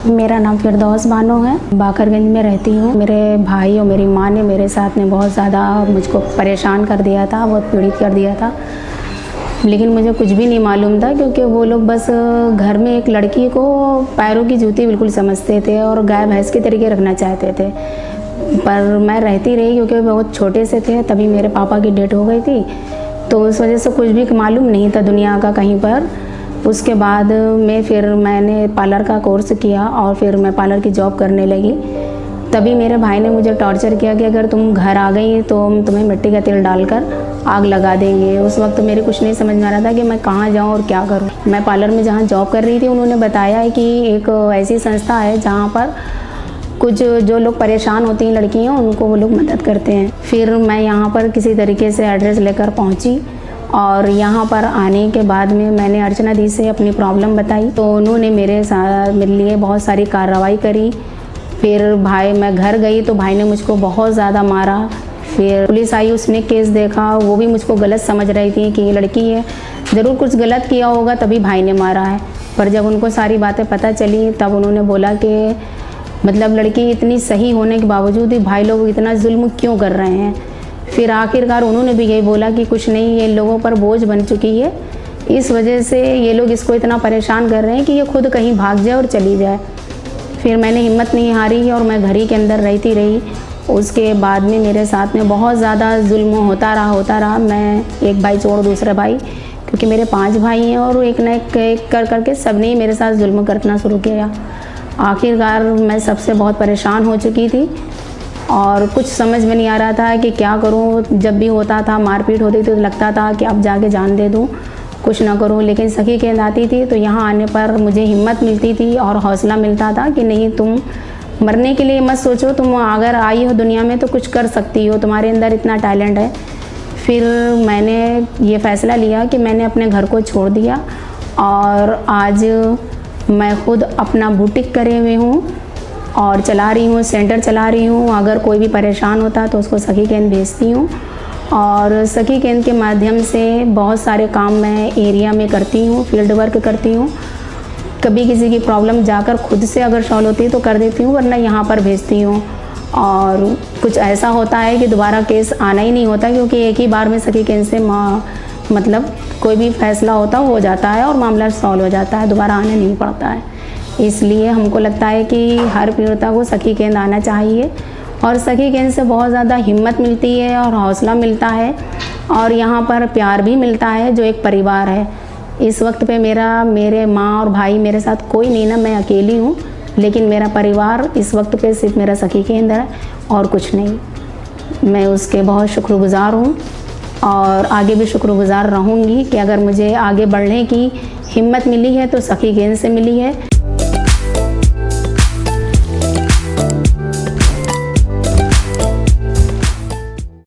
मेरा नाम फिरदौस बानो है, बाकरगंज में रहती हूँ। मेरे भाई और मेरी माँ ने मेरे साथ में बहुत ज़्यादा मुझको परेशान कर दिया था, बहुत पीड़ित कर दिया था। लेकिन मुझे कुछ भी नहीं मालूम था, क्योंकि वो लोग बस घर में एक लड़की को पैरों की जूती बिल्कुल समझते थे और गाय भैंस के तरीके रखना चाहते थे। पर मैं रहती रही, क्योंकि बहुत छोटे से थे तभी मेरे पापा की डेथ हो गई थी, तो उस वजह से कुछ भी मालूम नहीं था दुनिया का कहीं पर। उसके बाद मैंने पार्लर का कोर्स किया और फिर मैं पार्लर की जॉब करने लगी। तभी मेरे भाई ने मुझे टॉर्चर किया कि अगर तुम घर आ गई तो हम तुम्हें मिट्टी का तेल डालकर आग लगा देंगे। उस वक्त मेरे कुछ नहीं समझ में आ रहा था कि मैं कहाँ जाऊँ और क्या करूँ। मैं पार्लर में जहाँ जॉब कर रही थी, उन्होंने बताया है कि एक ऐसी संस्था है जहाँ पर कुछ जो लोग परेशान होती हैं लड़कियाँ, उनको वो लोग मदद करते हैं। फिर मैं यहाँ पर किसी तरीके से एड्रेस लेकर पहुँची और यहाँ पर आने के बाद में मैंने अर्चना दी से अपनी प्रॉब्लम बताई, तो उन्होंने मेरे लिए बहुत सारी कार्रवाई करी। फिर मैं घर गई तो भाई ने मुझको बहुत ज़्यादा मारा। फिर पुलिस आई, उसने केस देखा, वो भी मुझको गलत समझ रही थी कि ये लड़की है, ज़रूर कुछ गलत किया होगा तभी भाई ने मारा है। पर जब उनको सारी बातें पता चली तब उन्होंने बोला कि मतलब लड़की इतनी सही होने के बावजूद भी भाई लोग इतना जुल्म क्यों कर रहे हैं। फिर आखिरकार उन्होंने भी यही बोला कि कुछ नहीं, ये लोगों पर बोझ बन चुकी है, इस वजह से ये लोग इसको इतना परेशान कर रहे हैं कि ये खुद कहीं भाग जाए और चली जाए। फिर मैंने हिम्मत नहीं हारी और मैं घर ही के अंदर रहती रही। उसके बाद में मेरे साथ में बहुत ज़्यादा जुल्म होता रहा। मैं एक भाई छोड़ दूसरा भाई, क्योंकि मेरे 5 भाई हैं और एक न एक कर करके सब ने मेरे साथ जुल्म करना शुरू किया। आखिरकार मैं सबसे बहुत परेशान हो चुकी थी और कुछ समझ में नहीं आ रहा था कि क्या करूं। जब भी होता था, मारपीट होती थी, तो लगता था कि अब जाके जान दे दूं, कुछ ना करूं। लेकिन सखी केंद्र आती थी तो यहाँ आने पर मुझे हिम्मत मिलती थी और हौसला मिलता था कि नहीं, तुम मरने के लिए मत सोचो, तुम अगर आई हो दुनिया में तो कुछ कर सकती हो, तुम्हारे अंदर इतना टैलेंट है। फिर मैंने ये फ़ैसला लिया कि मैंने अपने घर को छोड़ दिया और आज मैं खुद अपना बुटीक करे हुए हूँ और चला रही हूँ, सेंटर चला रही हूँ। अगर कोई भी परेशान होता है तो उसको सखी केंद्र भेजती हूँ और सखी केंद्र के माध्यम से बहुत सारे काम मैं एरिया में करती हूँ, फील्ड वर्क करती हूँ। कभी किसी की प्रॉब्लम जाकर खुद से अगर सॉल्व होती है तो कर देती हूँ, वरना यहाँ पर भेजती हूँ। और कुछ ऐसा होता है कि दोबारा केस आना ही नहीं होता, क्योंकि एक ही बार में सखी केंद्र से मतलब कोई भी फैसला हो जाता है और मामला सॉल्व हो जाता है, दोबारा आना नहीं पड़ता है। इसलिए हमको लगता है कि हर पीड़िता को सखी केंद्र आना चाहिए और सखी केंद्र से बहुत ज़्यादा हिम्मत मिलती है और हौसला मिलता है और यहाँ पर प्यार भी मिलता है, जो एक परिवार है। इस वक्त पे मेरे माँ और भाई मेरे साथ कोई नहीं ना, मैं अकेली हूँ, लेकिन मेरा परिवार इस वक्त पे सिर्फ मेरा सखी केंद्र है और कुछ नहीं। मैं उसके बहुत शुक्रगुज़ार हूँ और आगे भी शुक्रगुज़ार रहूँगी कि अगर मुझे आगे बढ़ने की हिम्मत मिली है तो सखी केंद्र से मिली है।